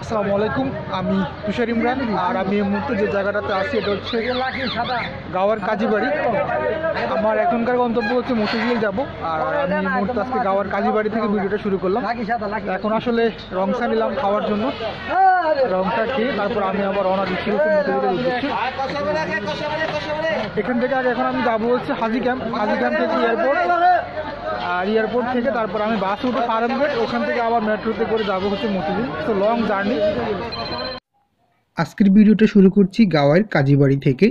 আসসালামু আলাইকুম। আমি তুষার ইমরান, আর আমি এই মুহূর্তে যে জায়গাটাতে আছি এটা হচ্ছে গাওয়ার কাজীবাড়ি। আমার এখনকার গন্তব্য হচ্ছে মতিঝিল যাব, আর আমি এই মুহূর্তে আজকে গাওয়ার কাজীবাড়ি থেকে ভিডিওটা শুরু করলাম। এখন আসলে রংসা নিলাম খাওয়ার জন্য, রংসা খেয়ে তারপর আমি আবার রওনা দিচ্ছি হচ্ছে মতিঝিলের উদ্দেশ্যে। এখান থেকে আগে এখন আমি যাবো হচ্ছে হাজি ক্যাম্প থেকে এয়ারপোর্ট, আর এয়ারপোর্ট থেকে তারপর আমি বাস উঠে ফার্মগেট, ওখান থেকে আবার মেট্রোতে করে যাবো হচ্ছে মতিঝিল। তো লং জার্নি। আজকের ভিডিওটা শুরু করছি গাওয়ার কাজীবাড়ি থেকে।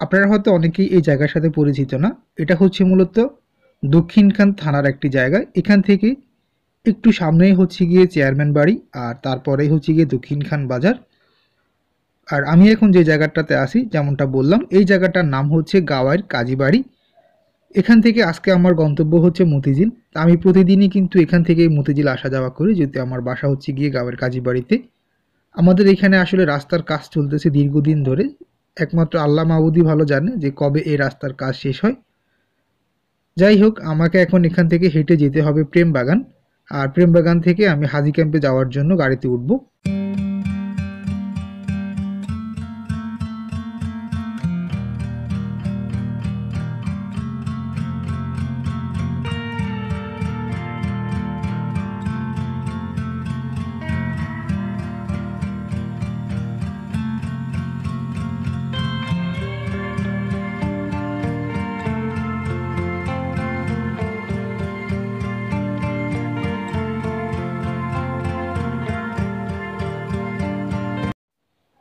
আপনারা হয়তো অনেকেই এই জায়গার সাথে পরিচিত না। এটা হচ্ছে মূলত দক্ষিণখান থানার একটি জায়গা। এখান থেকে একটু সামনেই হচ্ছে গিয়ে চেয়ারম্যান বাড়ি, আর তারপরেই হচ্ছে গিয়ে দক্ষিণখান বাজার। আর আমি এখন যে জায়গাটাতে আছি, যেমনটা বললাম, এই জায়গাটার নাম হচ্ছে গাওয়ার কাজীবাড়ি। এখান থেকে আজকে আমার গন্তব্য হচ্ছে মতিঝিল। আমি প্রতিদিনই কিন্তু এখান থেকে মতিঝিল আসা যাওয়া করি, যেহেতু আমার বাসা হচ্ছে গিয়ে গাওয়ার কাজীবাড়িতে। আমাদের এখানে আসলে রাস্তার কাজ চলতেছে দীর্ঘদিন ধরে। একমাত্র আল্লাহ মাহবুদই ভালো জানে যে কবে এই রাস্তার কাজ শেষ হয়। যাই হোক, আমাকে এখন এখান থেকে হেঁটে যেতে হবে প্রেমবাগান, আর প্রেমবাগান থেকে আমি হাজি ক্যাম্পে যাওয়ার জন্য গাড়িতে উঠবো।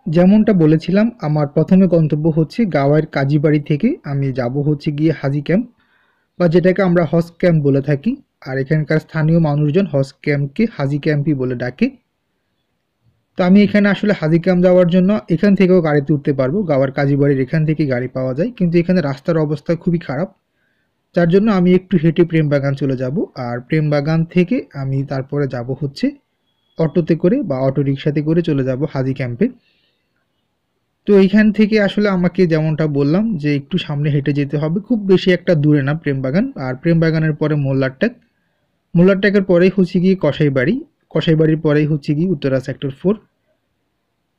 যেমনটা বলেছিলাম, আমার প্রথমে গন্তব্য হচ্ছে গাওয়ার কাজীবাড়ি থেকে আমি যাব হচ্ছে গিয়ে হাজি ক্যাম্প, বা যেটাকে আমরা হজ ক্যাম্প বলে থাকি। আর এখানকার স্থানীয় মানুষজন হজ ক্যাম্পকে হাজি ক্যাম্পই বলে ডাকে। তো আমি এখানে আসলে হাজি ক্যাম্প যাওয়ার জন্য এখান থেকেও গাড়িতে উঠতে পারবো। গাওয়ার কাজীবাড়ির এখান থেকে গাড়ি পাওয়া যায়, কিন্তু এখানে রাস্তার অবস্থা খুবই খারাপ, যার জন্য আমি একটু হেঁটে প্রেমবাগান চলে যাব। আর প্রেমবাগান থেকে আমি তারপরে যাব হচ্ছে অটোতে করে বা অটো রিক্সাতে করে চলে যাব হাজি ক্যাম্পে। তো এইখান থেকে আসলে আমাকে যেমনটা বললাম যে একটু সামনে হেঁটে যেতে হবে, খুব বেশি একটা দূরে না প্রেমবাগান। আর প্রেমবাগানের পরে মোল্লারটেকের পরেই হচ্ছে গিয়ে কসাইবাড়ির পরেই হচ্ছে গিয়ে উত্তরা সেক্টর 4।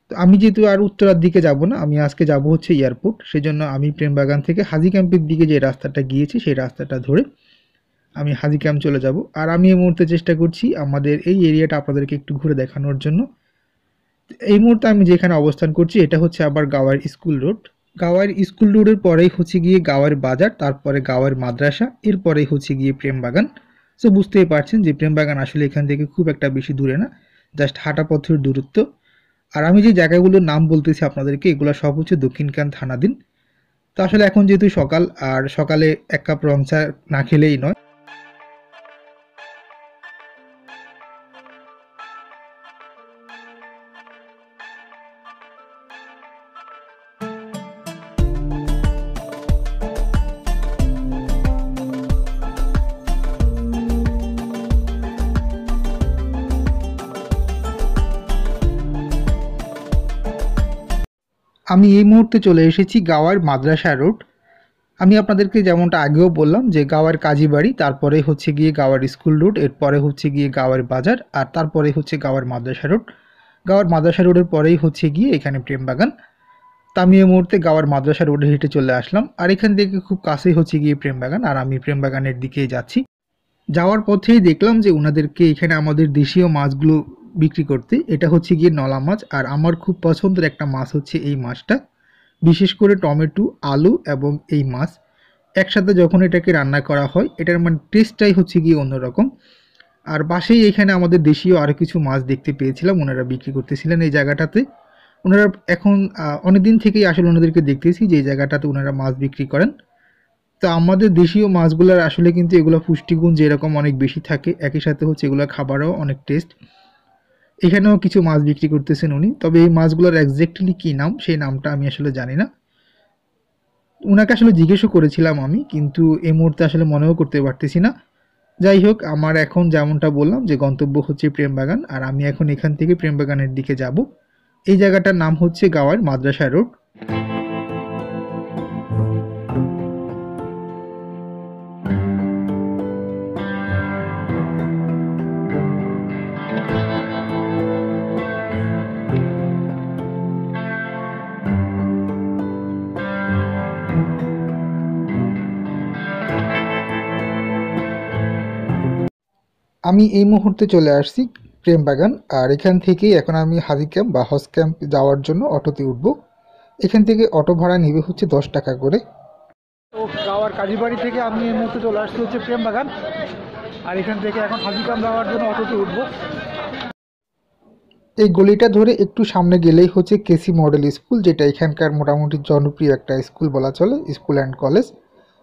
তো আমি যেহেতু আর উত্তরার দিকে যাব না, আমি আজকে যাব হচ্ছে এয়ারপোর্ট, সেজন্য আমি প্রেমবাগান থেকে হাজি ক্যাম্পের দিকে যে রাস্তাটা গিয়েছি সেই রাস্তাটা ধরে আমি হাজি ক্যাম্প চলে যাব। আর আমি এই মুহূর্তে চেষ্টা করছি আমাদের এই এরিয়াটা আপনাদেরকে একটু ঘুরে দেখানোর জন্য। এই মুহূর্তে আমি যেখানে অবস্থান করছি এটা হচ্ছে আবার গাওয়ার স্কুল রোড। গাওয়ার স্কুল রোডের পরেই হচ্ছে গিয়ে গাওয়ার বাজার, তারপরে গাওয়ার মাদ্রাসা, এরপরেই হচ্ছে গিয়ে প্রেমবাগান। সো বুঝতেই পারছেন যে প্রেমবাগান আসলে এখান থেকে খুব একটা বেশি দূরে না, জাস্ট হাঁটা পথের দূরত্ব। আর আমি যে জায়গাগুলোর নাম বলতেছি আপনাদেরকে, এগুলো সব হচ্ছে দক্ষিণখান থানাধীন। তো আসলে এখন যেহেতু সকাল, আর সকালে এক কাপ রং চা না খেলেই নয়। আমি এই মুহূর্তে চলে এসেছি গাওয়ার মাদ্রাসা রোড। আমি আপনাদেরকে যেমনটা আগেও বললাম যে গাওয়ার কাজীবাড়ি, তারপরে হচ্ছে গিয়ে গাওয়ার স্কুল রোড, এরপরে হচ্ছে গিয়ে গাওয়ার বাজার, আর তারপরে হচ্ছে গাওয়ার মাদ্রাসা রোড। গাওয়ার মাদ্রাসা রোডের পরেই হচ্ছে গিয়ে এখানে প্রেমবাগান। তা আমি এই মুহূর্তে গাওয়ার মাদ্রাসা রোডে হেঁটে চলে আসলাম, আর এখান থেকে খুব কাছেই হচ্ছে গিয়ে প্রেমবাগান, আর আমি প্রেমবাগানের দিকেই যাচ্ছি। যাওয়ার পথেই দেখলাম যে ওনাদেরকে এখানে আমাদের দেশীয় মাছগুলো বিক্রি করতে। এটা হচ্ছে গিয়ে নলা মাছ, আর আমার খুব পছন্দের একটা মাছ হচ্ছে এই মাছটা। বিশেষ করে টমেটো, আলু এবং এই মাছ একসাথে যখন এটাকে রান্না করা হয়, এটার মানে টেস্টটাই হচ্ছে গিয়ে অন্যরকম। আর পাশেই এখানে আমাদের দেশীয় আরও কিছু মাছ দেখতে পেয়েছিলাম, ওনারা বিক্রি করতেছিলেন এই জায়গাটাতে। ওনারা এখন অনেক দিন থেকেই আসলে ওনাদেরকে দেখতেছি যে এই জায়গাটাতে ওনারা মাছ বিক্রি করেন। তো আমাদের দেশীয় মাছগুলোর আসলে কিন্তু এগুলো পুষ্টিগুণ যেরকম অনেক বেশি থাকে, একই সাথে হচ্ছে এগুলো খাবারও অনেক টেস্ট। এখানেও কিছু মাছ বিক্রি করতেছেন উনি, তবে এই মাছগুলোর একজ্যাক্টলি কী নাম সেই নামটা আমি আসলে জানি না। উনাকে আসলে জিজ্ঞেসও করেছিলাম আমি, কিন্তু এই মুহূর্তে আসলে মনেও করতে পারতেছি না। যাই হোক, আমার এখন যেমনটা বললাম যে গন্তব্য হচ্ছে প্রেমবাগান, আর আমি এখন এখান থেকে প্রেমবাগানের দিকে যাব। এই জায়গাটার নাম হচ্ছে গাওয়ার মাদ্রাসা রোড। আমি এই মুহূর্তে চলে আসছি প্রেমবাগান, আর এখান থেকেই এখন আমি হাজি ক্যাম্প বা হজ ক্যাম্প যাওয়ার জন্য অটোতে উঠব। এখান থেকে অটো ভাড়া নেবে হচ্ছে 10 টাকা করে। তো গাওয়ার কাজীবাড়ি থেকে আমি এই মুহূর্তে চলে আসছি হচ্ছে প্রেমবাগান, আর এখান থেকে এখন হাজি ক্যাম্প যাওয়ার জন্য অটোতে উঠব। এই গলিটা ধরে একটু সামনে গেলেই হচ্ছে কেসি মডেল স্কুল, যেটা এখানকার মোটামুটি জনপ্রিয় একটা স্কুল বলা চলে, স্কুল অ্যান্ড কলেজ।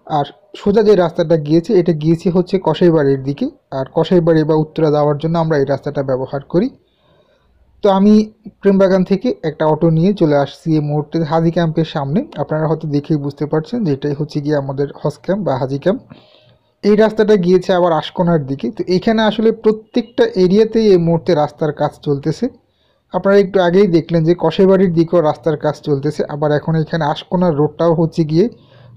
আর সোজা যে রাস্তাটা গিয়েছে এটা গিয়েছে হচ্ছে কসাইবাড়ির দিকে, আর কসাইবাড়ি বা উত্তরা যাওয়ার জন্য আমরা এই রাস্তাটা ব্যবহার করি। তো আমি প্রেমবাগান থেকে একটা অটো নিয়ে চলে আসছি এই মুহূর্তে হাজি ক্যাম্পের সামনে। আপনারা হয়তো দেখেই বুঝতে পারছেন যে এটাই হচ্ছে গিয়ে আমাদের হজ ক্যাম্প বা হাজি ক্যাম্প। এই রাস্তাটা গিয়েছে আবার আশকোনার দিকে। তো এখানে আসলে প্রত্যেকটা এরিয়াতেই এই মুহূর্তে রাস্তার কাজ চলতেছে। আপনারা একটু আগেই দেখলেন যে কসাইবাড়ির দিকেও রাস্তার কাজ চলতেছে, আবার এখন এখানে আশকোনার রোডটাও হচ্ছে গিয়ে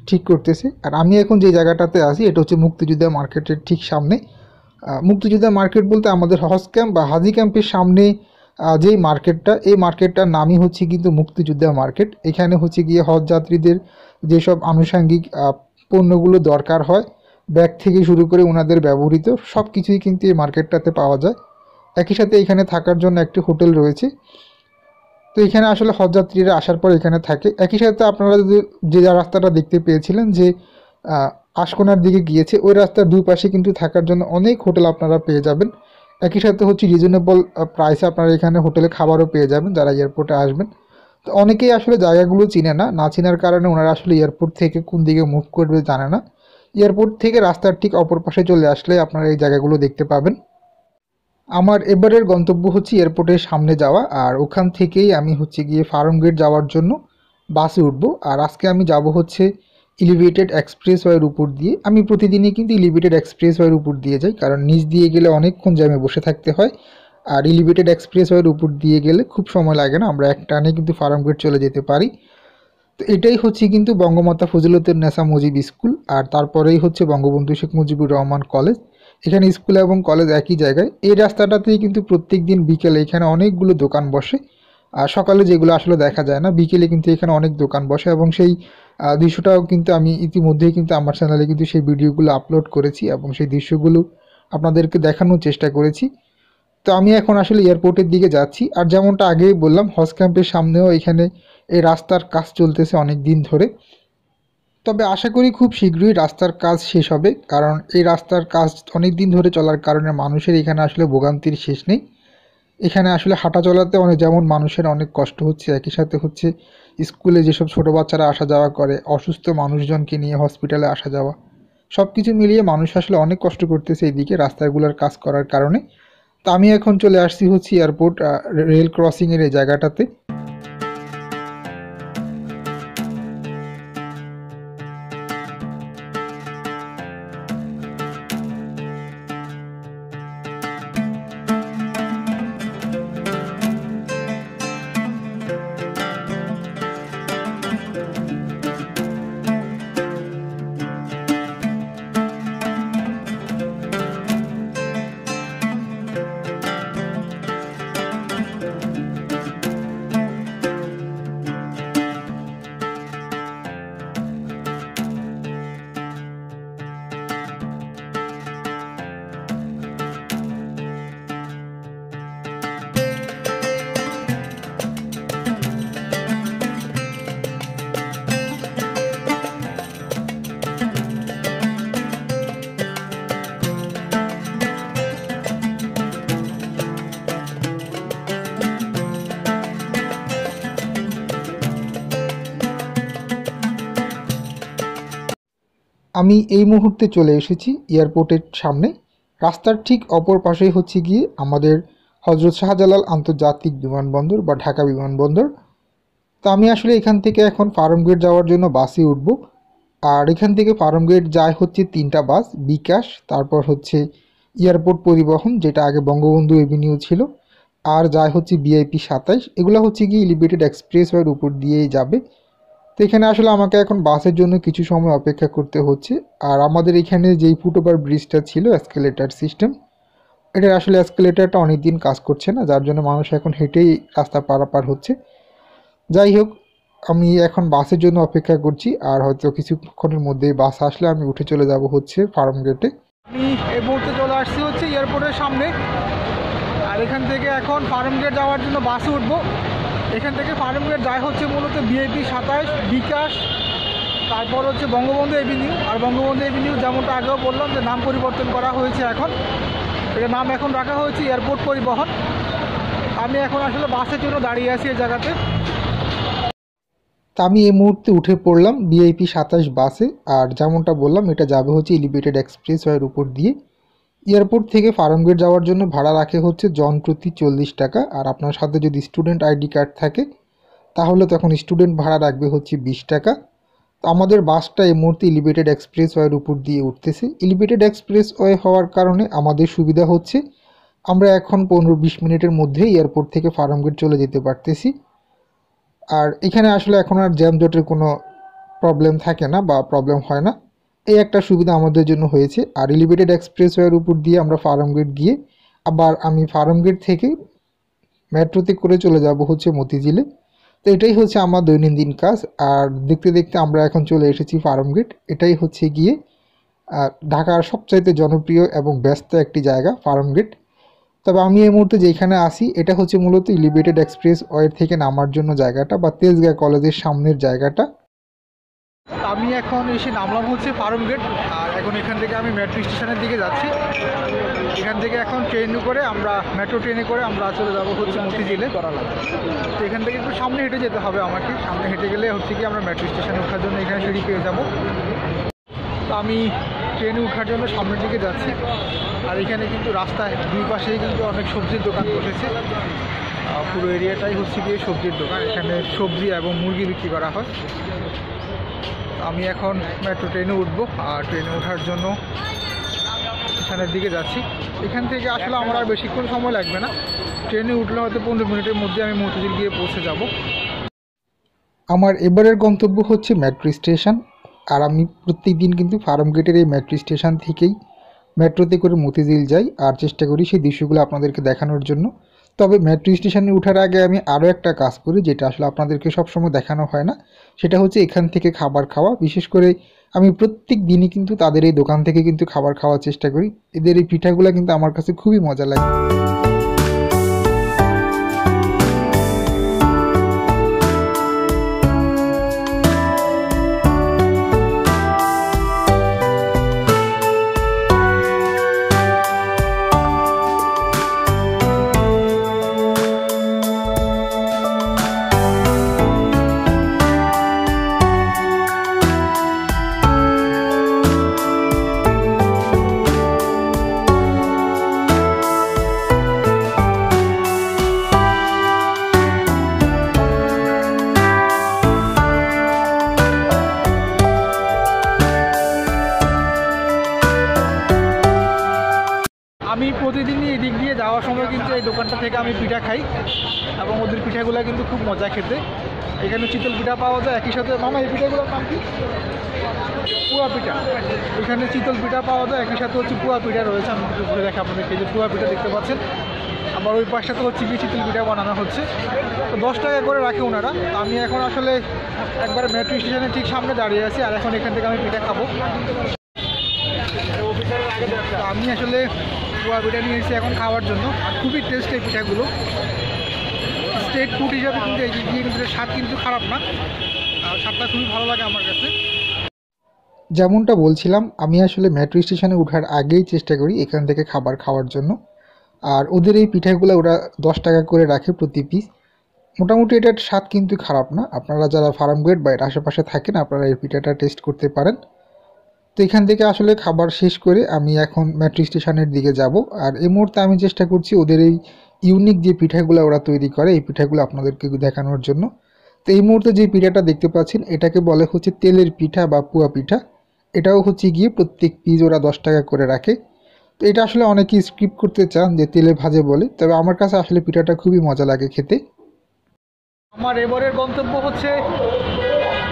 ঠিক করতেছে। আর আমি এখন যে জায়গাটাতে আছি এটা হচ্ছে মুক্তিযোদ্ধা মার্কেটের ঠিক সামনে। মুক্তিযোদ্ধা মার্কেট বলতে আমাদের হজ ক্যাম্প বা হাজি ক্যাম্পের সামনে যেই মার্কেটটা, এই মার্কেটটার নামই হচ্ছে কিন্তু মুক্তিযোদ্ধা মার্কেট। এখানে হচ্ছে গিয়ে হজ যাত্রীদের যেসব আনুষঙ্গিক পণ্যগুলো দরকার হয়, ব্যাগ থেকে শুরু করে ওনাদের ব্যবহৃত সব কিছুই কিন্তু এই মার্কেটটাতে পাওয়া যায়। একই সাথে এখানে থাকার জন্য একটি হোটেল রয়েছে। তো এখানে আসলে হজযাত্রীরা আসার পর এখানে থাকে। একই সাথে আপনারা যে রাস্তাটা দেখতে পেয়েছিলেন যে আশকোনার দিকে গিয়েছে, ওই রাস্তার দুই পাশে কিন্তু থাকার জন্য অনেক হোটেল আপনারা পেয়ে যাবেন। একই সাথে হচ্ছে রিজনেবল প্রাইসে আপনারা এখানে হোটেলে খাবারও পেয়ে যাবেন যারা এয়ারপোর্টে আসবেন। তো অনেকেই আসলে জায়গাগুলো চিনে না, না চেনার কারণে ওনারা আসলে এয়ারপোর্ট থেকে কোন দিকে মুভ করবে জানে না। এয়ারপোর্ট থেকে রাস্তার ঠিক অপর পাশে চলে আসলে আপনারা এই জায়গাগুলো দেখতে পাবেন। আমার এবারের গন্তব্য হচ্ছে এয়ারপোর্টের সামনে যাওয়া, আর ওখান থেকেই আমি হচ্ছে গিয়ে ফার্ম গেট যাওয়ার জন্য বাসে উঠবো। আর আজকে আমি যাব হচ্ছে এলিভেটেড এক্সপ্রেসওয়ের উপর দিয়ে। আমি প্রতিদিনই কিন্তু এলিভেটেড এক্সপ্রেসওয়ের উপর দিয়ে যাই, কারণ নিচ দিয়ে গেলে অনেকক্ষণ জ্যামে বসে থাকতে হয়, আর এলিভেটেড এক্সপ্রেসওয়ের উপর দিয়ে গেলে খুব সময় লাগে না, আমরা এক টানে কিন্তু ফার্ম গেট চলে যেতে পারি। তো এটাই হচ্ছে কিন্তু বঙ্গমাতা ফজিলতুন্নেসা মুজিব স্কুল, আর তারপরেই হচ্ছে বঙ্গবন্ধু শেখ মুজিবুর রহমান কলেজ। এখানে স্কুল এবং কলেজ একই জায়গায়। এই রাস্তাটাতেই কিন্তু প্রত্যেক দিন বিকেলে এখানে অনেকগুলো দোকান বসে। আর সকালে যেগুলো আসলে দেখা যায় না, বিকেলে কিন্তু এখানে অনেক দোকান বসে, এবং সেই দৃশ্যটাও কিন্তু আমি ইতিমধ্যেই কিন্তু আমার চ্যানেলে কিন্তু সেই ভিডিওগুলো আপলোড করেছি এবং সেই দৃশ্যগুলো আপনাদেরকে দেখানোর চেষ্টা করেছি। তো আমি এখন আসলে এয়ারপোর্টের দিকে যাচ্ছি। আর যেমনটা আগেই বললাম, হজ ক্যাম্পের সামনেও এখানে এই রাস্তার কাজ চলতেছে অনেক দিন ধরে। তবে আশা করি খুব শীঘ্রই রাস্তার কাজ শেষ হবে, কারণ এই রাস্তার কাজ অনেক দিন ধরে চলার কারণে মানুষের এখানে আসলে ভোগান্তির শেষ নেই। এখানে আসলে হাঁটা চলাতে যেমন মানুষের অনেক কষ্ট হচ্ছে, একই সাথে হচ্ছে স্কুলে যেসব ছোটো বাচ্চারা আসা যাওয়া করে, অসুস্থ মানুষজনকে নিয়ে হসপিটালে আসা যাওয়া, সব কিছু মিলিয়ে মানুষ আসলে অনেক কষ্ট করতেছে এইদিকে রাস্তাগুলোর কাজ করার কারণে। তো আমি এখন চলে আসছি হচ্ছে এয়ারপোর্ট রেল ক্রসিংয়ের এই জায়গাটাতে। আমি এই মুহূর্তে চলে এসেছি এয়ারপোর্টের সামনে। রাস্তার ঠিক অপর পাশেই হচ্ছে গিয়ে আমাদের হজরত শাহজালাল আন্তর্জাতিক বিমানবন্দর বা ঢাকা বিমানবন্দর। তো আমি আসলে এখান থেকে এখন ফার্মগেট যাওয়ার জন্য বাসে উঠব। আর এখান থেকে ফার্মগেট যায় হচ্ছে 3টা বাস, বিকাশ, তারপর হচ্ছে এয়ারপোর্ট পরিবহন যেটা আগে বঙ্গবন্ধু এভিনিউ ছিল, আর যায় হচ্ছে VIP 27। এগুলো হচ্ছে গিয়ে এলিভেটেড এক্সপ্রেসওয়ের উপর দিয়েই যাবে। তো এখানে আসলে আমাকে এখন বাসের জন্য কিছু সময় অপেক্ষা করতে হচ্ছে। আর আমাদের এখানে যেই ফুটওভার ব্রিজটা ছিল এসকেলেটার সিস্টেম, এটার আসলে এসকেলেটারটা অনেক দিন কাজ করছে না, যার জন্য মানুষ এখন হেঁটেই রাস্তা পারাপার হচ্ছে। যাই হোক, আমি এখন বাসের জন্য অপেক্ষা করছি, আর হয়তো কিছুক্ষণের মধ্যেই বাস আসলে আমি উঠে চলে যাব হচ্ছে ফার্ম গেটে। আমি এই মুহূর্তে চলে আসছি হচ্ছে এয়ারপোর্টের সামনে, আর এখান থেকে এখন ফার্মগেট যাওয়ার জন্য বাসে উঠবো। এখান থেকে ফার্মগেট যায় হচ্ছে মূলত VIP 27, বিকাশ, তারপর হচ্ছে বঙ্গবন্ধু এভিনিউ। আর বঙ্গবন্ধু এভিনিউ যেমনটা আগেও বললাম যে নাম পরিবর্তন করা হয়েছে, এখন এটার নাম এখন রাখা হয়েছে এয়ারপোর্ট পরিবহন। আমি এখন আসলে বাসের জন্য দাঁড়িয়ে আছি এই জায়গাতে। তা আমি এই মুহূর্তে উঠে পড়লাম VIP 27 বাসে, আর যেমনটা বললাম এটা যাবে হচ্ছে এলিভেটেড এক্সপ্রেসওয়ের উপর দিয়ে। এয়ারপোর্ট থেকে ফার্মগেট যাওয়ার জন্য ভাড়া রাখে হচ্ছে জন প্রতি 40 টাকা, আর আপনার সাথে যদি স্টুডেন্ট ID কার্ড থাকে তাহলে তখন স্টুডেন্ট ভাড়া রাখবে হচ্ছে 20 টাকা। তো আমাদের বাসটা এই মুহূর্তে এলিভেটেড এক্সপ্রেসওয়ের উপর দিয়ে উঠতেছে। এলিভেটেড এক্সপ্রেসওয়ে হওয়ার কারণে আমাদের সুবিধা হচ্ছে আমরা এখন 15-20 মিনিটের মধ্যে এয়ারপোর্ট থেকে ফার্মগেট চলে যেতে পারতেছি। আর এখানে আসলে এখন আর জ্যামজটের কোনো প্রবলেম থাকে না বা প্রবলেম হয় না, এই একটা সুবিধা আমাদের জন্য হয়েছে। আর এলিভেটেড এক্সপ্রেসওয়ের উপর দিয়ে আমরা ফার্মগেট গিয়ে আবার আমি ফার্মগেট থেকে মেট্রোতে করে চলে যাব হচ্ছে মতিঝিলে। তো এটাই হচ্ছে আমার দৈনন্দিন কাজ। আর দেখতে দেখতে আমরা এখন চলে এসেছি ফার্মগেট। এটাই হচ্ছে গিয়ে ঢাকার সবচাইতে জনপ্রিয় এবং ব্যস্ত একটি জায়গা ফার্মগেট। তবে আমি এই মুহূর্তে যেখানে আসি এটা হচ্ছে মূলত এলিভেটেড এক্সপ্রেসওয়ে থেকে নামার জন্য জায়গাটা বা তেজগাঁ কলেজের সামনের জায়গাটা। আমি এখন এসে নামলাম হচ্ছে ফার্মগেট, আর এখন এখান থেকে আমি মেট্রো স্টেশনের দিকে যাচ্ছি। এখান থেকে এখন মেট্রো ট্রেনে করে আমরা চলে যাবো হচ্ছে মতিঝিলে। তো এখান থেকে একটু সামনে হেঁটে যেতে হবে আমাকে, সামনে হেঁটে গেলে হচ্ছে কি আমরা মেট্রো স্টেশনে ওঠার জন্য এখানে সিঁড়ি পেয়ে যাবো। তো আমি ট্রেনে ওঠার জন্য সামনের দিকে যাচ্ছি। আর এখানে কিন্তু রাস্তায় দুই পাশেই কিন্তু অনেক সবজির দোকান বসেছে। পুরো এরিয়াটাই হচ্ছে গিয়ে সবজির দোকান, এখানে সবজি এবং মুরগি বিক্রি করা হয়। আমি এখন মেট্রো ট্রেনে উঠবো, আর ট্রেনে ওঠার জন্য এখানের দিকে যাচ্ছি। এখান থেকে আসলে আমার আর বেশিক্ষণ সময় লাগবে না, ট্রেনে উঠলে হয়তো 15 মিনিটের মধ্যে আমি মতিঝিল গিয়ে পৌঁছে যাব। আমার এবারের গন্তব্য হচ্ছে মেট্রো স্টেশন, আর আমি প্রত্যেক দিন কিন্তু ফার্মগেটের এই মেট্রো স্টেশন থেকেই মেট্রোতে করে মতিঝিল যাই, আর চেষ্টা করি সেই দৃশ্যগুলো আপনাদেরকে দেখানোর জন্য। তবে মেট্রো স্টেশনে ওঠার আগে আমি আরও একটা কাজ করি যেটা আসলে আপনাদেরকে সবসময় দেখানো হয় না, সেটা হচ্ছে এখান থেকে খাবার খাওয়া। বিশেষ করে আমি প্রত্যেক দিনই কিন্তু তাদের এই দোকান থেকে কিন্তু খাবার খাওয়ার চেষ্টা করি। এদের এই পিঠাগুলো কিন্তু আমার কাছে খুবই মজা লাগে। আমি প্রতিদিনই এদিক দিয়ে যাওয়ার সময় কিন্তু এই দোকানটা থেকে আমি পিঠা খাই, এবং ওদের পিঠাগুলো কিন্তু খুব মজা খেতে। এখানে চিতল পিঠা পাওয়া যায়, একই সাথে মামা এই পিঠাগুলোর নাম কি? পুয়া পিঠা। এখানে চিতল পিঠা পাওয়া যায়, একই সাথে হচ্ছে পুয়া পিঠা রয়েছে। আমি একটু ঘুরে দেখি আপনাদেরকে, যে পুয়া পিঠা দেখতে পাচ্ছেন। আবার ওই পাশটাতে হচ্ছে কি চিতল পিঠা বানানো হচ্ছে। তো 10 টাকা করে রাখে ওনারা। আমি এখন আসলে একবার মেট্রো স্টেশনের ঠিক সামনে দাঁড়িয়ে আছি, আর এখন এখান থেকে আমি পিঠা খাবো। আমি আসলে পোয়া পিঠা নিয়ে এসেছি এখন খাওয়ার জন্য, আর খুবই টেস্ট এই পিঠাগুলো। স্ট্রিট ফুড হিসাবে কিন্তু এই দিয়ে কিন্তু স্বাদ কিন্তু খারাপ না, আর স্বাদটা খুবই ভালো লাগে আমার কাছে। যেমনটা বলছিলাম, আমি আসলে মেট্রো স্টেশনে ওঠার আগেই চেষ্টা করি এখান থেকে খাবার খাওয়ার জন্য। আর ওদের এই পিঠাগুলো ওরা 10 টাকা করে রাখে প্রতি পিস। মোটামুটি এটার স্বাদ কিন্তু খারাপ না। আপনারা যারা ফার্মগেট বা এর আশেপাশে থাকেন আপনারা এই পিঠাটা টেস্ট করতে পারেন। তো এখান থেকে আসলে খাবার শেষ করে আমি এখন মেট্রো স্টেশনের দিকে যাব। আর এই মুহূর্তে আমি চেষ্টা করছি ওদের এই ইউনিক যে পিঠাগুলো ওরা তৈরি করে এই পিঠাগুলো আপনাদেরকে দেখানোর জন্য। তো এই মুহূর্তে যে পিঠাটা দেখতে পাচ্ছেন এটাকে বলে হচ্ছে তেলের পিঠা বা পুয়া পিঠা। এটাও হচ্ছে গিয়ে প্রত্যেক পিস ওরা 10 টাকা করে রাখে। তো এটা আসলে অনেকেই স্কিপ করতে চান যে তেলে ভাজে বলে, তবে আমার কাছে আসলে পিঠাটা খুবই মজা লাগে খেতে। আমার এবারের গন্তব্য হচ্ছে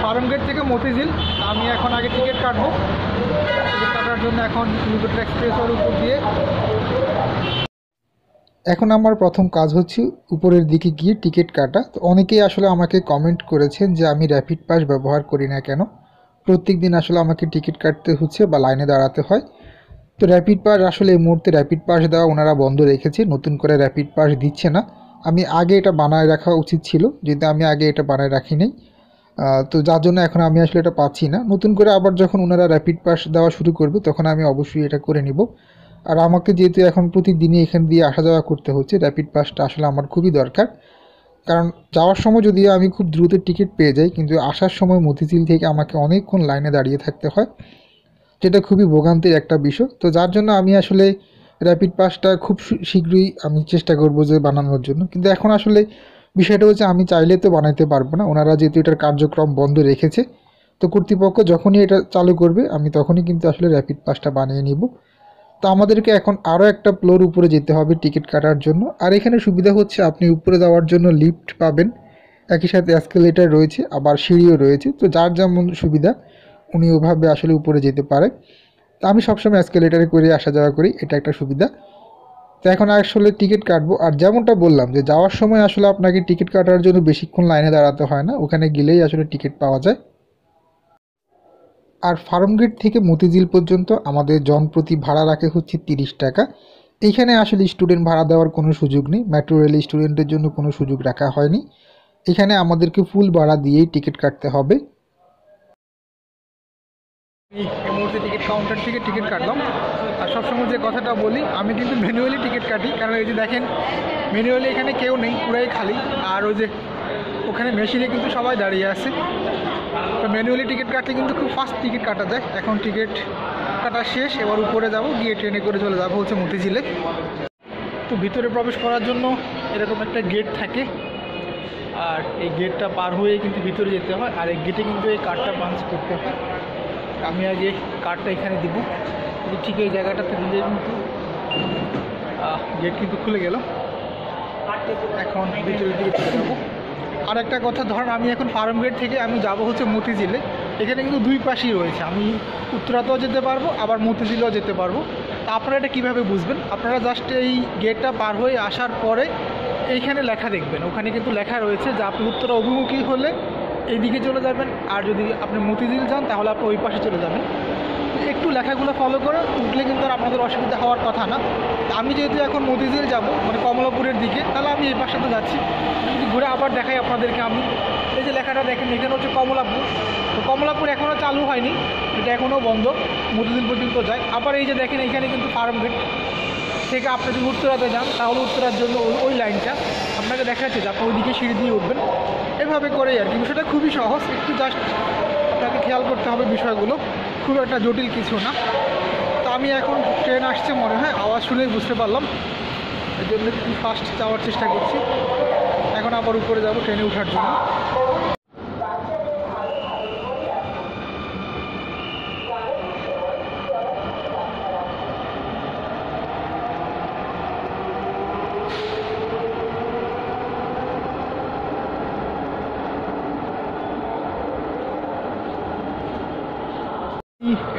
ফার্মগেট থেকে মতিঝিল। আমি এখন আগে টিকিট কাটবো, টিকিট কাটার জন্য এখন এলিভেটেড এক্সপ্রেসওয়ের উপর দিয়ে। এখন আমার প্রথম কাজ হচ্ছে উপরের দিকে গিয়ে টিকিট কাটা। তো অনেকেই আসলে আমাকে কমেন্ট করেছেন যে আমি র্যাপিড পাস ব্যবহার করি না কেন, প্রত্যেক দিন আসলে আমাকে টিকিট কাটতে হচ্ছে বা লাইনে দাঁড়াতে হয়। তো র্যাপিড পাস আসলে এই মুহূর্তে র্যাপিড পাস দেওয়া ওনারা বন্ধ রেখেছে, নতুন করে র্যাপিড পাস দিচ্ছে না। আমি আগে এটা বানায় রাখা উচিত ছিল, যেহেতু আমি আগে এটা বানায় রাখি নাই। তো যার জন্য এখন আমি আসলে এটা পাচ্ছি না। নতুন করে আবার যখন ওনারা র্যাপিড পাস দেওয়া শুরু করবে তখন আমি অবশ্যই এটা করে নিব। আর আমাকে যেহেতু এখন প্রতিদিনই এখান দিয়ে আসা যাওয়া করতে হচ্ছে, র্যাপিড পাসটা আসলে আমার খুবই দরকার। কারণ যাওয়ার সময় যদিও আমি খুব দ্রুত টিকিট পেয়ে যাই, কিন্তু আসার সময় মতিঝিল থেকে আমাকে অনেকক্ষণ লাইনে দাঁড়িয়ে থাকতে হয়, যেটা খুবই ভোগান্তির একটা বিষয়। তো যার জন্য আমি আসলে র্যাপিড পাসটা খুব শীঘ্রই আমি চেষ্টা করব যে বানানোর জন্য। কিন্তু এখন আসলে বিষয়টা হচ্ছে আমি চাইলে তো বানাইতে পারবো না, ওনারা যেহেতু এটার কার্যক্রম বন্ধ রেখেছে। তো কর্তৃপক্ষ যখনই এটা চালু করবে আমি তখনই কিন্তু আসলে র্যাপিড পাসটা বানিয়ে নিব। তো আমাদেরকে এখন আরও একটা ফ্লোর উপরে যেতে হবে টিকিট কাটার জন্য। আর এখানে সুবিধা হচ্ছে আপনি উপরে যাওয়ার জন্য লিফট পাবেন, একই সাথে এসকেলেটর রয়েছে, আবার সিঁড়িও রয়েছে। তো যার যেমন সুবিধা উনি ওভাবে আসলে উপরে যেতে পারে। তো আমি সবসময় এসকেলেটারে করে আসা যাওয়া করি, এটা একটা সুবিধা। তো এখন আসলে টিকিট কাটবো। আর যেমনটা বললাম যে যাওয়ার সময় আসলে আপনাকে টিকিট কাটার জন্য বেশিক্ষণ লাইনে দাঁড়াতে হয় না, ওখানে গেলেই আসলে টিকিট পাওয়া যায়। আর ফার্মগেট থেকে মতিঝিল পর্যন্ত আমাদের জনপ্রতি ভাড়া রাখে হচ্ছে 30 টাকা। এইখানে আসলে স্টুডেন্ট ভাড়া দেওয়ার কোনো সুযোগ নেই, মেট্রো রেল স্টুডেন্টের জন্য কোনো সুযোগ রাখা হয়নি। এখানে আমাদেরকে ফুল ভাড়া দিয়েই টিকিট কাটতে হবে। এই মুহূর্তে টিকিট কাউন্টার থেকে টিকিট কাটলাম। আর সবসময় যে কথাটা বলি, আমি কিন্তু ম্যানুয়ালি টিকিট কাটি, কারণ এই যে দেখেন ম্যানুয়ালি এখানে কেউ নেই, পুরাই খালি। আর ওই যে ওখানে মেশিনে কিন্তু সবাই দাঁড়িয়ে আছে। তো ম্যানুয়ালি টিকিট কাটলে কিন্তু খুব ফাস্ট টিকিট কাটা যায়। এখন টিকিট কাটা শেষ, এবার উপরে যাব, গিয়ে ট্রেনে করে চলে যাবো হচ্ছে মতিঝিলে। তো ভিতরে প্রবেশ করার জন্য এরকম একটা গেট থাকে, আর এই গেটটা পার হয়ে কিন্তু ভিতরে যেতে হয়। আর এই গেটে কিন্তু এই কার্ডটা পাঞ্চ করতে হয়। আমি আগে কার্ডটা এখানে দিব, ঠিক এই জায়গাটাতে দিলে কিন্তু গেট কিন্তু খুলে গেল। এখন ভিতরের দিকে চলে যাবো। আর একটা কথা, ধরেন আমি এখন ফার্মগেট থেকে আমি যাব হচ্ছে মতিঝিলে। এখানে কিন্তু দুই পাশেই রয়েছে, আমি উত্তরাতেও যেতে পারবো, আবার মতিঝিলেও যেতে পারবো। তা আপনারা এটা কীভাবে বুঝবেন? আপনারা জাস্ট এই গেটটা পার হয়ে আসার পরে এইখানে লেখা দেখবেন, ওখানে কিন্তু লেখা রয়েছে যে আপনি উত্তরা অভিমুখী হলে এই দিকে চলে যাবেন, আর যদি আপনি মতিঝিল যান তাহলে আপনি ওই পাশে চলে যাবেন। একটু লেখাগুলো ফলো করে উঠলে কিন্তু আর আপনাদের অসুবিধা হওয়ার কথা না। আমি যেহেতু এখন মতিঝিল যাব, মানে কমলাপুরের দিকে, তাহলে আমি এই পাশটাতে যাচ্ছি। যদি ঘুরে আবার দেখাই আপনাদেরকে, আমি এই যে লেখাটা দেখেন, এখানে হচ্ছে কমলাপুর। তো কমলাপুর এখনও চালু হয়নি, এটা এখনও বন্ধ, মতিঝিল পর্যন্ত যায়। আবার এই যে দেখেন এখানে কিন্তু ফার্মগেট থেকে আপনি যদি উত্তরাতে যান তাহলে উত্তরার জন্য ওই লাইনটা আপনাকে দেখাচ্ছে যে আপনি ওইদিকে সিঁড়ি দিয়ে উঠবেন। এভাবে করেই আর কি, বিষয়টা খুবই সহজ। একটু জাস্ট আপনাকে খেয়াল করতে হবে বিষয়গুলো, খুব একটা জটিল কিছু না। তো আমি এখন ট্রেন আসছে মনে হয়, আওয়াজ শুনেই বুঝতে পারলাম, এই জন্য একটু ফাস্ট যাওয়ার চেষ্টা করছি। এখন আবার উপরে যাব ট্রেনে ওঠার জন্য।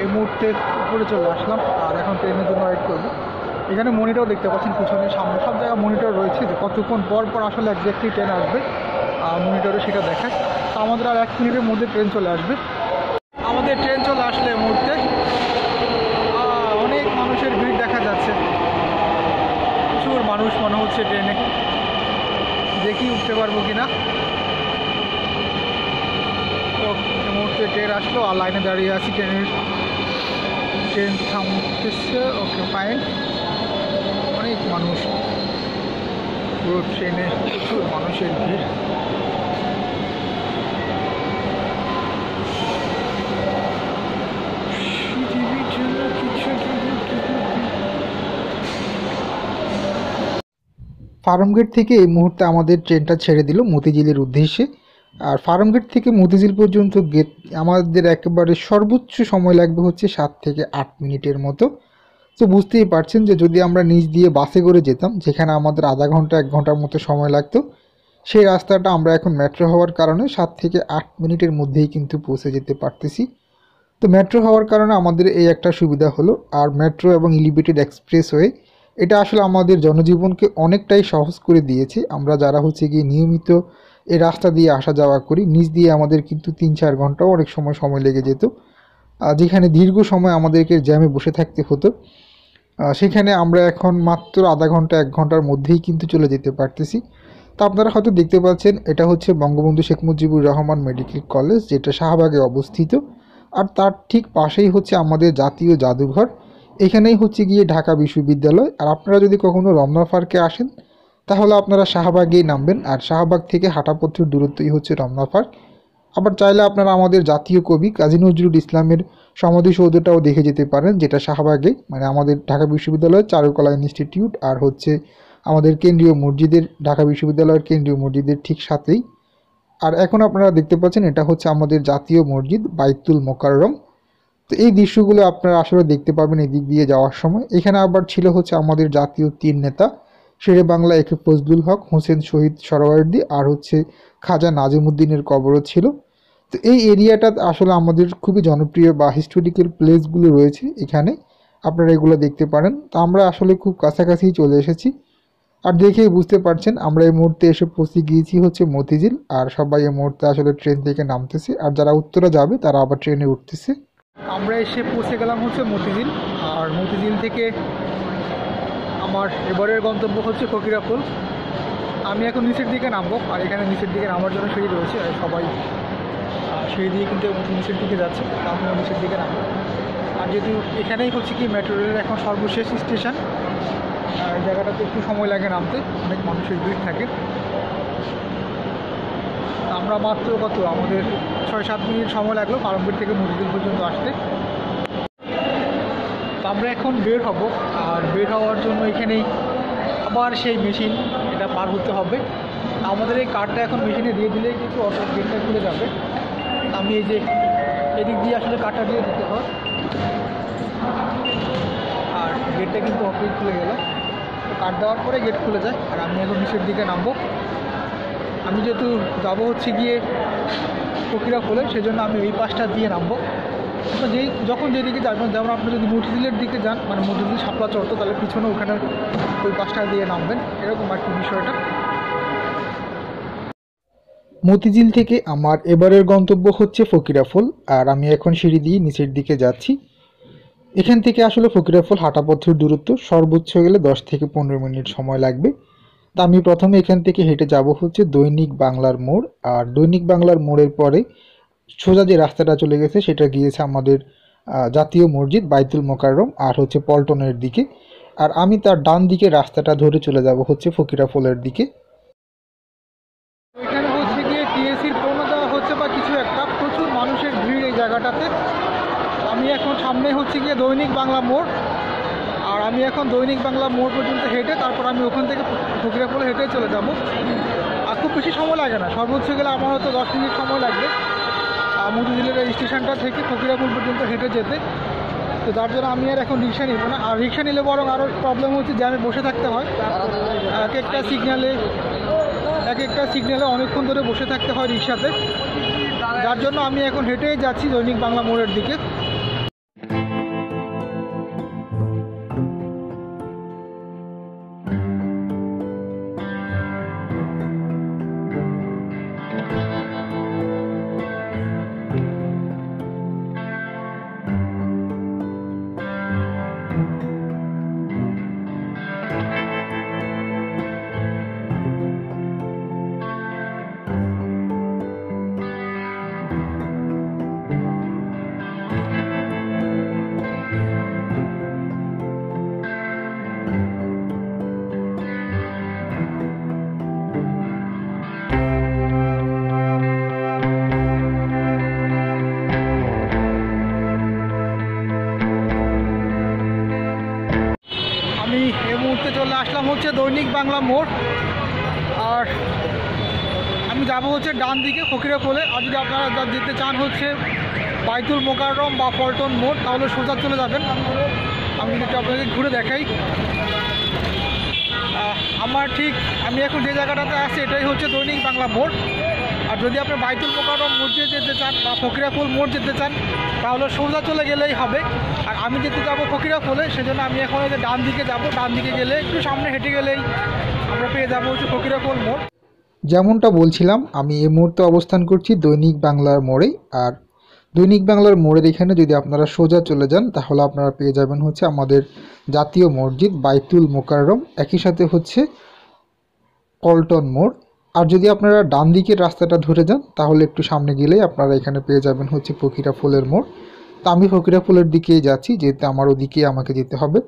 এই মুহূর্তে উপরে চলে আসলাম, আর এখন ট্রেনের জন্য ওয়েট করবো। এখানে মনিটর দেখতে পাচ্ছেন, পিছনে সামনে সব জায়গায় মনিটর রয়েছে, যে কতক্ষণ পর পর আসলে একজাক্টলি ট্রেন আসবে, আর মনিটরে সেটা দেখায়। তো আমাদের আর 1 মিনিটের মধ্যে ট্রেন চলে আসবে। আমাদের ট্রেন চলে আসলে এই মুহূর্তে অনেক মানুষের ভিড় দেখা যাচ্ছে, প্রচুর মানুষ মনে হচ্ছে ট্রেনে। দেখি উঠতে পারবো কিনা। তো এই মুহূর্তে ট্রেন আসলো, আর লাইনে দাঁড়িয়ে আছি, ট্রেন থামতেছে। Okay fine. অনেক মানুষ, পুরো ট্রেনে প্রচুর মানুষের ভিড়। ফার্মগেট থেকে এই মুহূর্তে আমাদের ট্রেনটা ছেড়ে দিল মতিঝিলের উদ্দেশ্যে। আর ফার্মগেট থেকে মতিঝিল পর্যন্ত গেট আমাদের একেবারে সর্বোচ্চ সময় লাগবে হচ্ছে 7 থেকে 8 মিনিটের মতো। তো বুঝতেই পারছেন যে যদি আমরা নিচ দিয়ে বাসে করে যেতাম, যেখানে আমাদের আধা ঘন্টা 1 ঘন্টার মতো সময় লাগতো, সেই রাস্তাটা আমরা এখন মেট্রো হওয়ার কারণে 7 থেকে 8 মিনিটের মধ্যেই কিন্তু পৌঁছে যেতে পারতেছি। তো মেট্রো হওয়ার কারণে আমাদের এই একটা সুবিধা হলো। আর মেট্রো এবং এলিভেটেড এক্সপ্রেসওয়ে এটা আসলে আমাদের জনজীবনকে অনেকটাই সহজ করে দিয়েছে। আমরা যারা হচ্ছে গিয়ে নিয়মিত এই রাস্তা দিয়ে আসা যাওয়া করি, নিচ দিয়ে আমাদের কিন্তু 3-4 ঘন্টাও অনেক সময় লেগে যেত, যেখানে দীর্ঘ সময় আমাদেরকে জ্যামে বসে থাকতে হতো। সেখানে আমরা এখন মাত্র আধা ঘন্টা 1 ঘন্টার মধ্যেই কিন্তু চলে যেতে পারতেছি। তো আপনারা হয়তো দেখতে পাচ্ছেন এটা হচ্ছে বঙ্গবন্ধু শেখ মুজিবুর রহমান মেডিকেল কলেজ, যেটা শাহবাগে অবস্থিত। আর তার ঠিক পাশেই হচ্ছে আমাদের জাতীয় জাদুঘর, এখানেই হচ্ছে গিয়ে ঢাকা বিশ্ববিদ্যালয়। আর আপনারা যদি কখনো রমনা পার্কে আসেন তাহলে আপনারা শাহবাগেই নামবেন, আর শাহবাগ থেকে হাঁটাপথের দূরত্বই হচ্ছে রমনা পার্ক। আবার চাইলে আপনারা আমাদের জাতীয় কবি কাজী নজরুল ইসলামের সমাধিসৌধটাও দেখে যেতে পারেন, যেটা শাহবাগে, মানে আমাদের ঢাকা বিশ্ববিদ্যালয়ের চারুকলা ইনস্টিটিউট আর হচ্ছে আমাদের কেন্দ্রীয় মসজিদের, ঢাকা বিশ্ববিদ্যালয়ের কেন্দ্রীয় মসজিদের ঠিক সাথেই। আর এখন আপনারা দেখতে পাচ্ছেন এটা হচ্ছে আমাদের জাতীয় মসজিদ বাইতুল মোকাররম। তো এই দৃশ্যগুলো আপনারা আসলে দেখতে পাবেন এই দিক দিয়ে যাওয়ার সময়। এখানে আবার ছিল হচ্ছে আমাদের জাতীয় 3 নেতা, শেরে বাংলা একে ফজলুল হক, হোসেন শহীদ সোহরাওয়ার্দী আর হচ্ছে খাজা নাজিমুদ্দিনের কবরও ছিল। তো এই এরিয়াটা আসলে আমাদের খুবই জনপ্রিয় বা হিস্টোরিক্যাল প্লেসগুলো রয়েছে এখানে, আপনারা এগুলো দেখতে পারেন। তো আমরা আসলে খুব কাছাকাছি চলে এসেছি, আর দেখেই বুঝতে পারছেন আমরা এই মুহূর্তে এসে পৌঁছে গিয়েছি হচ্ছে মতিঝিল। আর সবাই এই মুহূর্তে আসলে ট্রেন থেকে নামতেছে, আর যারা উত্তরা যাবে তারা আবার ট্রেনে উঠতেছে। আমরা এসে পৌঁছে গেলাম হচ্ছে মতিঝিল, আর মতিঝিল থেকে আমার এবারের গন্তব্য হচ্ছে ফকিরাপুল। আমি এখন নিচের দিকে নামবো, আর এখানে নিচের দিকে নামার জন্য সিঁড়ি রয়েছে, আর সবাই সিঁড়ি দিয়ে কিন্তু নিচের দিকে যাচ্ছে, আমিও নিচের দিকে নামবো। আর যেহেতু এখানেই হচ্ছে কি মেট্রো রেলের এখন সর্বশেষ স্টেশন, এই জায়গাটাতে একটু সময় লাগে নামতে, অনেক মানুষের ভিড় থাকে। আমরা মাত্র আমাদের 6-7 মিনিট সময় লাগলো পারমপুর থেকে মতিঝিল পর্যন্ত আসতে। তো আমরা এখন বের হব, আর বের হওয়ার জন্য এখানেই আবার সেই মেশিন, এটা পার হতে হবে। আমাদের এই কার্ডটা এখন মেশিনে দিয়ে দিলেই কিন্তু অটো গেটটা খুলে যাবে। আমি এই যে এদিক দিয়ে আসলে কার্ডটা দিয়ে দিতে হয়, আর গেটটা কিন্তু অটোই খুলে গেল। তো কার্ড দেওয়ার পরে গেট খুলে যায়, আর আমি এখন নিচের দিকে নামবো। আমি যেহেতু যাবো হচ্ছে গিয়ে ফকিরাপুলে, সেজন্য আমি এই পাশটা দিয়ে নামবো। যখন যেদিকে যাবেন, যেমন আপনি যদি মতিঝিলের দিকে যান, মানে মতিঝিল শাপলা চত্বর, তাহলে পিছনে ওখানে ওই পাশটা দিয়ে নামবেন, এরকম আর কি বিষয়টা। মতিঝিল থেকে আমার এবারের গন্তব্য হচ্ছে ফকিরাপুল, আর আমি এখন সিঁড়ি দিয়ে নিচের দিকে যাচ্ছি। এখান থেকে আসলে ফকিরাপুল হাঁটাপথের দূরত্ব সর্বোচ্চ গেলে 10 থেকে 15 মিনিট সময় লাগবে। তা আমি প্রথমে এখান থেকে হেঁটে যাব হচ্ছে দৈনিক বাংলার মোড়, আর দৈনিক বাংলার মোড়ের পরে সোজা যে রাস্তাটা চলে গেছে সেটা গিয়েছে আমাদের জাতীয় মসজিদ বাইতুল মোকাররম আর হচ্ছে পল্টনের দিকে। আর আমি তার ডান দিকে রাস্তাটা ধরে চলে যাব হচ্ছে ফকিরাপুলের দিকে। এখানে হচ্ছে গিয়ে টিএসসির পণ্য দেওয়া হচ্ছে বা কিছু একটা, প্রচুর মানুষের ভিড় এই জায়গাটাতে। আমি এখন সামনে হচ্ছে গিয়ে দৈনিক বাংলা মোড়, আর আমি এখন দৈনিক বাংলা মোড় পর্যন্ত হেঁটে তারপর আমি ওখান থেকে ফকিরাপুলে হেঁটে চলে যাব। আর খুব বেশি সময় লাগে না, সর্বোচ্চ গেলে আমার হয়তো 10 মিনিট সময় লাগবে মতিঝিলের এই স্টেশনটা থেকে ফকিরাপুল পর্যন্ত হেঁটে যেতে। তো তার জন্য আমি আর এখন রিক্সা নিব না, আর রিক্সা নিলে বরং আরও প্রবলেম হচ্ছে যে আমি বসে থাকতে হয় এক একটা সিগন্যালে অনেকক্ষণ ধরে বসে থাকতে হয় রিক্সাতে। যার জন্য আমি এখন হেঁটেই যাচ্ছি দৈনিক বাংলা মোড়ের দিকে। চলে আসলাম হচ্ছে দৈনিক বাংলা মোড়, আর আমি যাব হচ্ছে ডান দিকে ফকিরাপুলে। আর যদি আপনারা যেতে চান হচ্ছে বাইতুল মোকাররম বা পল্টন মোড়, তাহলে সোজা চলে যাবেন। আমি যদি আপনাদের ঘুরে দেখাই, আমি এখন যে জায়গাটাতে আছি এটাই হচ্ছে দৈনিক বাংলা মোড়। আর যদি আপনি বাইতুল মোকাররম মসজিদে যেতে চান বা ফকিরাপুল মোড় যেতে চান, তাহলে সোজা চলে গেলেই হবে। আর আমি যেতে যাবো ফকিরাপুলে, সেজন্য আমি এখন এই যে ডান দিকে যাব। ডান দিকে গেলে একটু সামনে হেঁটে গেলেই আমরা পেয়ে যাবো হচ্ছে ফকিরাপুল মোড়। যেমনটা বলছিলাম, আমি এই মুহূর্তে অবস্থান করছি দৈনিক বাংলার মোড়ে। আর দৈনিক বাংলার মোড়ের এখানে যদি আপনারা সোজা চলে যান তাহলে আপনারা পেয়ে যাবেন হচ্ছে আমাদের জাতীয় মসজিদ বাইতুল মোকাররম, একই সাথে হচ্ছে পল্টন মোড়। আর যদি আপনারা ডান দিকের রাস্তাটা ধরে যান তাহলে একটু সামনে গেলেই আপনারা এখানে পেয়ে যাবেন হচ্ছে ফকিরা ফুলের মোড়। তো আমি ফকিরা ফুলের দিকেই যাচ্ছি, যেহেতু আমার ওদিকেই আমাকে যেতে হবে।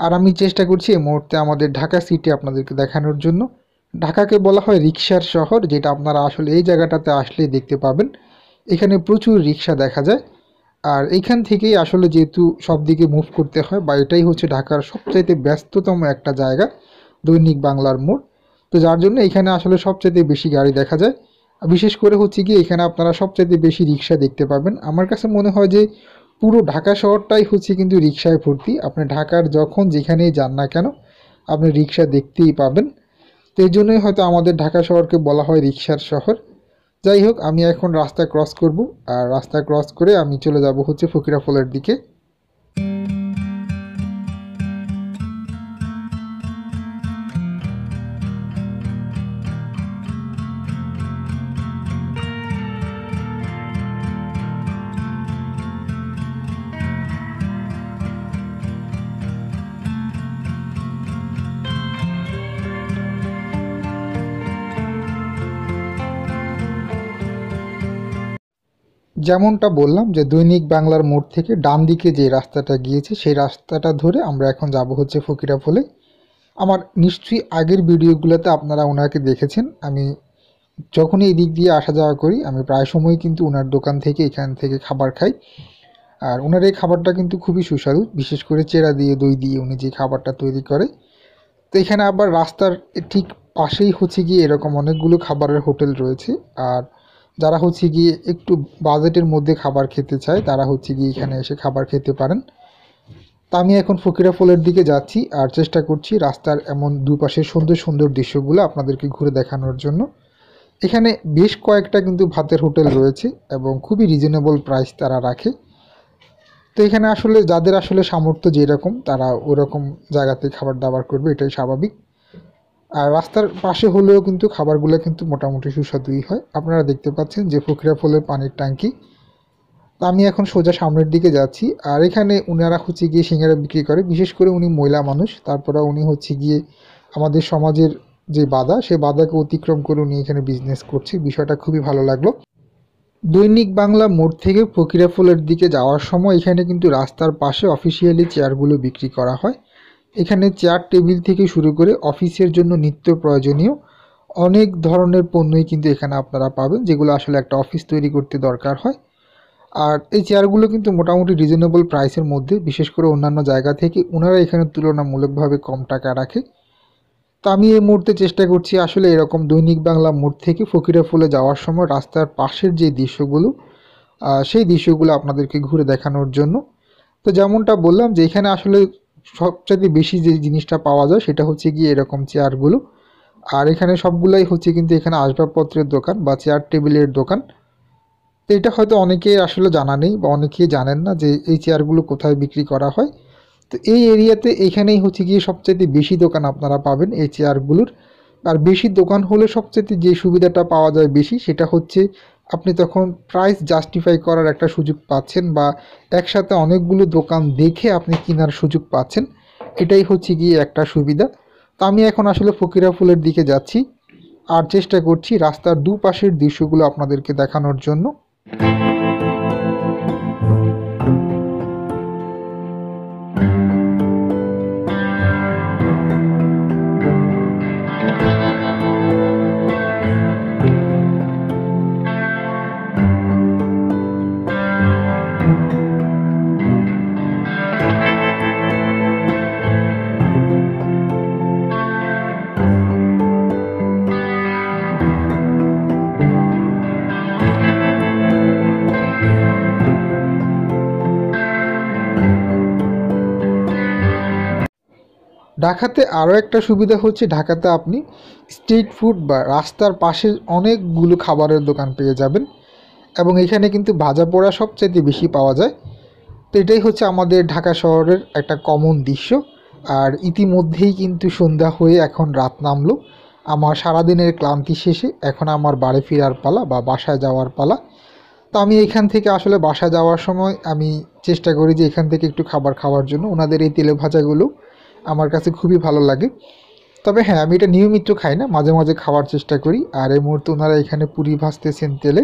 আর আমি চেষ্টা করছি এই মুহূর্তে আমাদের ঢাকা সিটি আপনাদেরকে দেখানোর জন্য। ঢাকাকে বলা হয় রিক্সার শহর, যেটা আপনারা আসলে এই জায়গাটাতে আসলেই দেখতে পাবেন। এখানে প্রচুর রিক্সা দেখা যায়। আর এইখান থেকেই আসলে যেহেতু সব দিকে মুভ করতে হয়, বা এটাই হচ্ছে ঢাকার সবচাইতে ব্যস্ততম একটা জায়গা, দৈনিক বাংলার মোড়। তো যার জন্য এখানে আসলে সবচাইতে বেশি গাড়ি দেখা যায়। বিশেষ করে হচ্ছে কি এখানে আপনারা সবচাইতে বেশি রিক্সা দেখতে পাবেন। আমার কাছে মনে হয় যে পুরো ঢাকা শহরটাই হচ্ছে কিন্তু রিক্সায় ভর্তি। আপনি ঢাকার যখন যেখানেই যান না কেন আপনি রিক্সা দেখতেই পাবেন। তো এই জন্যই হয়তো আমাদের ঢাকা শহরকে বলা হয় রিক্সার শহর। যাই হোক, আমি এখন রাস্তা ক্রস করব, আর রাস্তা ক্রস করে আমি চলে যাব হচ্ছে ফকিরা ফলের দিকে। যেমনটা বললাম যে দৈনিক বাংলার মোড় থেকে ডান দিকে যে রাস্তাটা গিয়েছে সেই রাস্তাটা ধরে আমরা এখন যাব হচ্ছে ফকিরা ফলে। আমার নিশ্চয়ই আগের ভিডিওগুলোতে আপনারা ওনাকে দেখেছেন। আমি যখনই এই দিক দিয়ে আসা যাওয়া করি আমি প্রায় সময় কিন্তু ওনার দোকান থেকে এখান থেকে খাবার খাই। আর ওনার এই খাবারটা কিন্তু খুবই সুস্বাদু, বিশেষ করে চেরা দিয়ে দই দিয়ে উনি যে খাবারটা তৈরি করে। তো এখানে আবার রাস্তার ঠিক পাশেই হচ্ছে গিয়ে এরকম অনেকগুলো খাবারের হোটেল রয়েছে। আর যারা হচ্ছে গিয়ে একটু বাজেটের মধ্যে খাবার খেতে চায় তারা হচ্ছে গিয়ে এখানে এসে খাবার খেতে পারেন। তা আমি এখন ফকিরা ফলের দিকে যাচ্ছি আর চেষ্টা করছি রাস্তার এমন দুপাশে সুন্দর সুন্দর দৃশ্যগুলো আপনাদেরকে ঘুরে দেখানোর জন্য। এখানে বেশ কয়েকটা কিন্তু ভাতের হোটেল রয়েছে এবং খুবই রিজনেবল প্রাইস তারা রাখে। তো এখানে আসলে যাদের আসলে সামর্থ্য যেরকম তারা ওরকম জায়গাতে খাবার দাবার করবে, এটাই স্বাভাবিক। আর রাস্তার পাশে হলেও কিন্তু খাবারগুলো কিন্তু মোটামুটি সুস্বাদুই হয়। আপনারা দেখতে পাচ্ছেন যে ফকিরা ফলের পানির ট্যাঙ্কি। তো আমি এখন সোজা সামনের দিকে যাচ্ছি। আর এখানে উনারা হচ্ছে গিয়ে সিঙ্গারা বিক্রি করে, বিশেষ করে উনি মহিলা মানুষ, তারপরে উনি হচ্ছে গিয়ে আমাদের সমাজের যে বাধা সেই বাধাকে অতিক্রম করে উনি এখানে বিজনেস করছে। বিষয়টা খুবই ভালো লাগলো। দৈনিক বাংলা মোড় থেকে ফকিরা ফুলের দিকে যাওয়ার সময় এখানে কিন্তু রাস্তার পাশে অফিসিয়ালি চেয়ারগুলো বিক্রি করা হয়। এখানে চেয়ার টেবিল থেকে শুরু করে অফিসের জন্য নিত্য প্রয়োজনীয় অনেক ধরনের পণ্যই কিন্তু এখানে আপনারা পাবেন, যেগুলো আসলে একটা অফিস তৈরি করতে দরকার হয়। আর এই চেয়ারগুলো কিন্তু মোটামুটি রিজনেবল প্রাইসের মধ্যে, বিশেষ করে অন্যান্য জায়গা থেকে ওনারা এখানে তুলনামূলকভাবে কম টাকা রাখে। তো আমি এই মুহূর্তে চেষ্টা করছি আসলে এরকম দৈনিক বাংলা মোড় থেকে ফকিরা ফুলে যাওয়ার সময় রাস্তার পাশের যে দৃশ্যগুলো সেই দৃশ্যগুলো আপনাদেরকে ঘুরে দেখানোর জন্য। তো যেমনটা বললাম যে এখানে আসলে সবচাইতে বেশি যে জিনিসটা পাওয়া যায় সেটা হচ্ছে গিয়ে এরকম চেয়ারগুলো। আর এখানে সবগুলাই হচ্ছে কিন্তু এখানে আসবাবপত্রের দোকান বা চেয়ার টেবিলের দোকান। তো এটা হয়তো অনেকেই আসলে জানা নেই বা অনেকেই জানেন না যে এই চেয়ারগুলো কোথায় বিক্রি করা হয়। তো এই এরিয়াতে এখানেই হচ্ছে গিয়ে সবচাইতে বেশি দোকান আপনারা পাবেন এই চেয়ারগুলোর। আর বেশি দোকান হলে সবচাইতে যে সুবিধাটা পাওয়া যায় বেশি সেটা হচ্ছে আপনি তখন প্রাইস জাস্টিফাই করার একটা সুযোগ পাচ্ছেন, বা একসাথে অনেকগুলো দোকান দেখে আপনি কেনার সুযোগ পাচ্ছেন। এটাই হচ্ছে গিয়ে একটা সুবিধা। তো আমি এখন আসলে ফকিরা ফুলের দিকে যাচ্ছি আর চেষ্টা করছি রাস্তার দুপাশের দৃশ্যগুলো আপনাদেরকে দেখানোর জন্য। ঢাকাতে আরও একটা সুবিধা হচ্ছে ঢাকাতে আপনি স্ট্রিট ফুড বা রাস্তার পাশে অনেকগুলো খাবারের দোকান পেয়ে যাবেন, এবং এখানে কিন্তু ভাজা পোড়া সবচাইতে বেশি পাওয়া যায়। তো এটাই হচ্ছে আমাদের ঢাকা শহরের একটা কমন দৃশ্য। আর ইতিমধ্যেই কিন্তু সন্ধ্যা হয়ে এখন রাত নামলো। আমার সারাদিনের ক্লান্তি শেষে এখন আমার বাড়ি ফেরার পালা বা বাসায় যাওয়ার পালা। তো আমি এখান থেকে আসলে বাসা যাওয়ার সময় আমি চেষ্টা করি যে এখান থেকে একটু খাবার খাওয়ার জন্য। ওনাদের এই তেলে ভাজাগুলো আমার কাছে খুবই ভালো লাগে। তবে হ্যাঁ, আমি এটা নিয়মিত খাই না, মাঝে মাঝে খাওয়ার চেষ্টা করি। আর এই মুহূর্তে ওনারা এখানে পুরি ভাজতেছেন তেলে।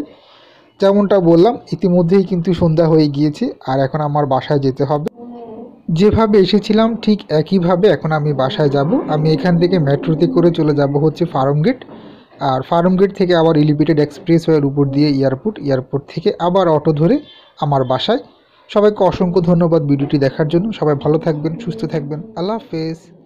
যেমনটা বললাম, ইতিমধ্যেই কিন্তু সন্ধ্যা হয়ে গিয়েছে আর এখন আমার বাসায় যেতে হবে। যেভাবে এসেছিলাম ঠিক একইভাবে এখন আমি বাসায় যাব। আমি এখান থেকে মেট্রোতে করে চলে যাব হচ্ছে ফার্মগেট। আর ফার্মগেট থেকে আবার এলিভেটেড এক্সপ্রেসওয়ের উপর দিয়ে এয়ারপোর্ট, এয়ারপোর্ট থেকে আবার অটো ধরে আমার বাসায়। সবাইকে অসংখ্য ধন্যবাদ ভিডিওটি দেখার জন্য। সবাই ভালো থাকবেন, সুস্থ থাকবেন। আল্লাহ হাফেজ।